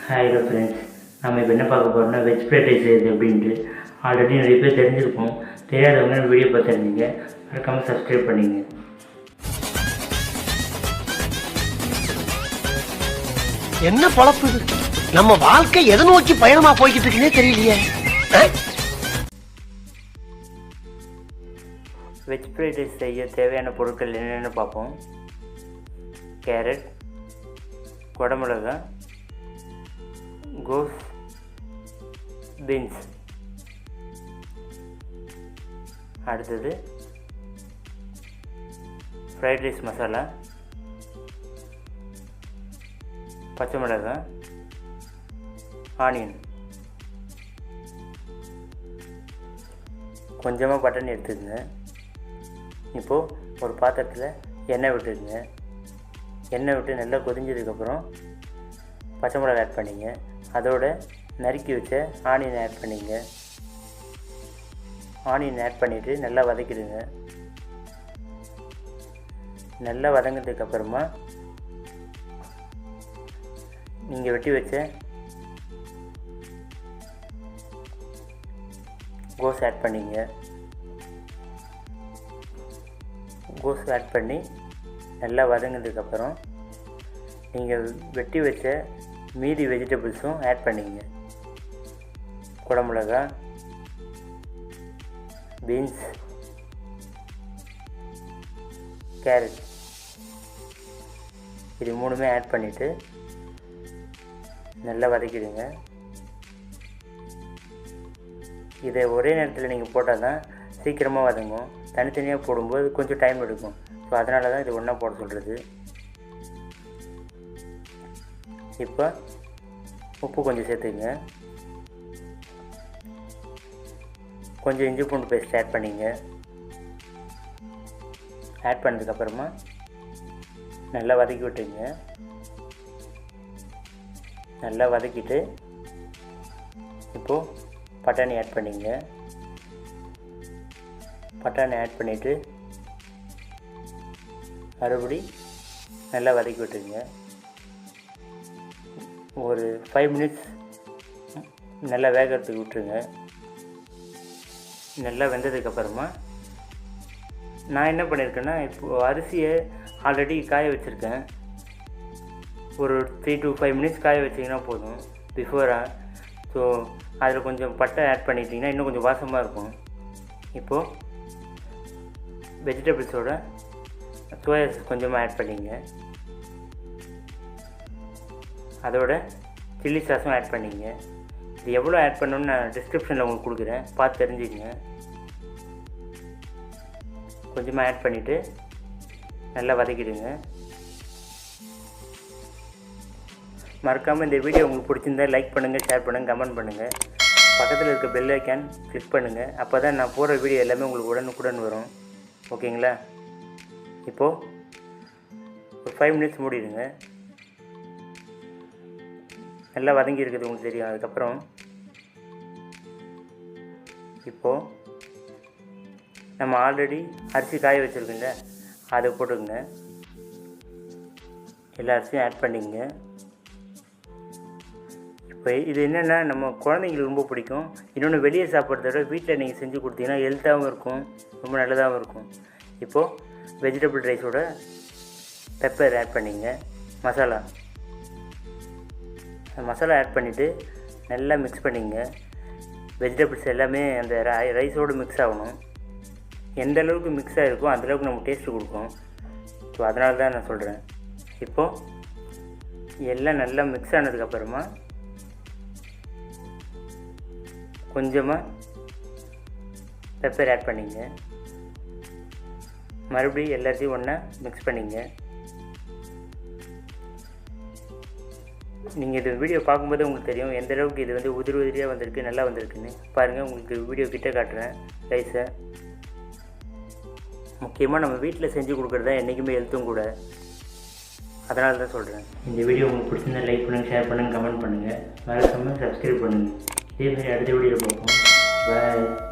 Hi friends, நம்ம இப்போ என்ன பார்க்க போகிறோம்னா வெஜ் ஃப்ரைட் ரைஸ் செய்யுது அப்படின்ட்டு. ஆல்ரெடி நிறைய பேர் தெரிஞ்சிருப்போம். தெரியாதவங்க வீடியோ பார்த்துருந்தீங்க, மறக்காமல் சப்ஸ்கிரைப் பண்ணிங்க. என்ன பொழப்பு இது? நம்ம வாழ்க்கை எதை நோக்கி பயணமா போய்கிட்டு இருக்குன்னே தெரியலையே. வெஜ் ஃப்ரைட் ரைஸ் செய்ய தேவையான பொருட்கள் என்னென்னு பார்ப்போம். கேரட், குடமிளகாய், கோஸ், பீன்ஸ். அடுத்தது ஃப்ரைட் ரைஸ் மசாலா, பச்சை மிளகாய், ஆனியன், கொஞ்சமாக பட்டன் எடுத்துக்கங்க. இப்போது ஒரு பாத்திரத்தில் எண்ணெய் விட்டுருங்க. எண்ணெய் விட்டு நல்லா கொதிஞ்சதுக்கப்புறம் பச்சை மிளகாய் ஆட் பண்ணிங்க. அதோட நறுக்கி வச்ச ஆனியன் ஆட் பண்ணிங்க. ஆனியன் ஆட் பண்ணிவிட்டு நல்லா வதக்கிடுங்க. நல்லா வதங்கினதுக்கப்புறமா நீங்கள் வெட்டி வச்ச கோஸ் ஆட் பண்ணிங்க. கோஸ் ஆட் பண்ணி நல்லா வதங்கினதுக்கப்புறம் நீங்கள் வெட்டி வச்ச மீதி வெஜிடபிள்ஸும் ஆட் பண்ணிங்க. குடமிளகாய், பீன்ஸ், கேரட், இது மூணுமே ஆட் பண்ணிவிட்டு நல்லா வதக்கிடுங்க. இதை ஒரே நேரத்தில் நீங்கள் போட்டால் தான் சீக்கிரமாக வதங்கும். தனித்தனியாக போடும்போது கொஞ்சம் டைம் எடுக்கும். ஸோ அதனால தான் இது ஒன்றா போட சொல்கிறது. இப்போ உப்பு கொஞ்சம் சேர்த்துக்குங்க. கொஞ்சம் இஞ்சி பூண்டு பேஸ்ட் ஆட் பண்ணிங்க. ஆட் பண்ணதுக்கப்புறமா நல்லா வதக்கி விட்டுங்க. நல்லா வதக்கிட்டு இப்போது பட்டாணி ஆட் பண்ணிங்க. பட்டாணி ஆட் பண்ணிவிட்டு மறுபடி நல்லா வதக்கி விட்டுருங்க. ஒரு 5 மினிட்ஸ் நல்லா வேகிறதுக்கு விட்டுருங்க. நல்லா வெந்ததுக்கப்புறமா நான் என்ன பண்ணியிருக்கேன்னா, இப்போது அரிசியை ஆல்ரெடி காய வச்சுருக்கேன். ஒரு 3 to 5 மினிட்ஸ் காய வச்சிங்கன்னா போதும் பிஃபோராக. ஸோ அதில் கொஞ்சம் பட்டை ஆட் பண்ணிட்டிங்கன்னா இன்னும் கொஞ்சம் வாசமாக இருக்கும். இப்போது வெஜிடபிள்ஸோட சோயா சாஸ் கொஞ்சமாக ஆட் பண்ணிங்க. அதோட சில்லி சாஸும் ஆட் பண்ணிங்க. இது எவ்வளோ ஆட் பண்ணணும்னு நான் டிஸ்கிரிப்ஷனில் உங்களுக்கு கொடுக்குறேன், பார்த்து தெரிஞ்சுக்கங்க. கொஞ்சமாக ஆட் பண்ணிவிட்டு நல்லா வதக்கிடுங்க. மறக்காமல் இந்த வீடியோ உங்களுக்கு பிடிச்சிருந்தா லைக் பண்ணுங்கள், ஷேர் பண்ணுங்கள், கமெண்ட் பண்ணுங்கள். பக்கத்தில் இருக்க பெல் ஐக்கான் கிளிக் பண்ணுங்கள். அப்போ தான் நான் போடுற வீடியோ எல்லாமே உங்களுக்கு உடனுக்குடன் வரும். ஓகேங்களா? இப்போது ஒரு 5 மினிட்ஸ் மூடிடுங்க. நல்லா வதங்கி இருக்குது உங்களுக்கு தெரியும். அதுக்கப்புறம் இப்போது நம்ம ஆல்ரெடி அரிசி காய வச்சுருக்கோங்க, அதை போட்டுக்கோங்க. எல்லா அரிசியும் ஆட் பண்ணிங்க. இப்போ இது என்னென்னா, நம்ம குழந்தைங்களுக்கு ரொம்ப பிடிக்கும். இன்னொன்று, வெளியே சாப்பிட்றத விட வீட்டில் நீங்கள் செஞ்சு கொடுத்தீங்கன்னா ஹெல்த்தாகவும் இருக்கும், ரொம்ப நல்லதாகவும் இருக்கும். இப்போது வெஜிடபிள் ரைஸோட பெப்பர் ஆட் பண்ணிங்க. மசாலா ஆட் பண்ணிவிட்டு நல்லா மிக்ஸ் பண்ணிங்க. வெஜிடபிள்ஸ் எல்லாமே அந்த ரைஸோடு மிக்ஸ் ஆகணும். எந்த அளவுக்கு மிக்ஸ் ஆகிருக்கோ அந்தளவுக்கு நம்ம டேஸ்ட்டு கொடுக்கும். ஸோ அதனால தான் நான் சொல்கிறேன். இப்போது எல்லாம் நல்லா மிக்ஸ் ஆனதுக்கப்புறமா கொஞ்சமாக பெப்பர் ஆட் பண்ணிங்க. மறுபடியும் எல்லாத்தையும் ஒன்றா மிக்ஸ் பண்ணிங்க. நீங்கள் இது வீடியோ பார்க்கும்போது உங்களுக்கு தெரியும் எந்த அளவுக்கு இது வந்து உதிரியாக வந்திருக்கு, நல்லா வந்திருக்குன்னு. பாருங்கள், உங்களுக்கு வீடியோ கிட்டே காட்டுறேன் ரைஸை. முக்கியமாக நம்ம வீட்டில் செஞ்சு கொடுக்குறது தான் என்றைக்குமே ஹெல்த்தும் கூட. அதனால தான் சொல்கிறேன். இந்த வீடியோ உங்களுக்கு பிடிச்சிருந்தா லைக் பண்ணுங்கள், ஷேர் பண்ணுங்கள், கமெண்ட் பண்ணுங்கள். மறக்காமல் சப்ஸ்கிரைப் பண்ணுங்கள். இதே மாதிரி அடுத்த வீடியோவில் பார்ப்போம். பாய்.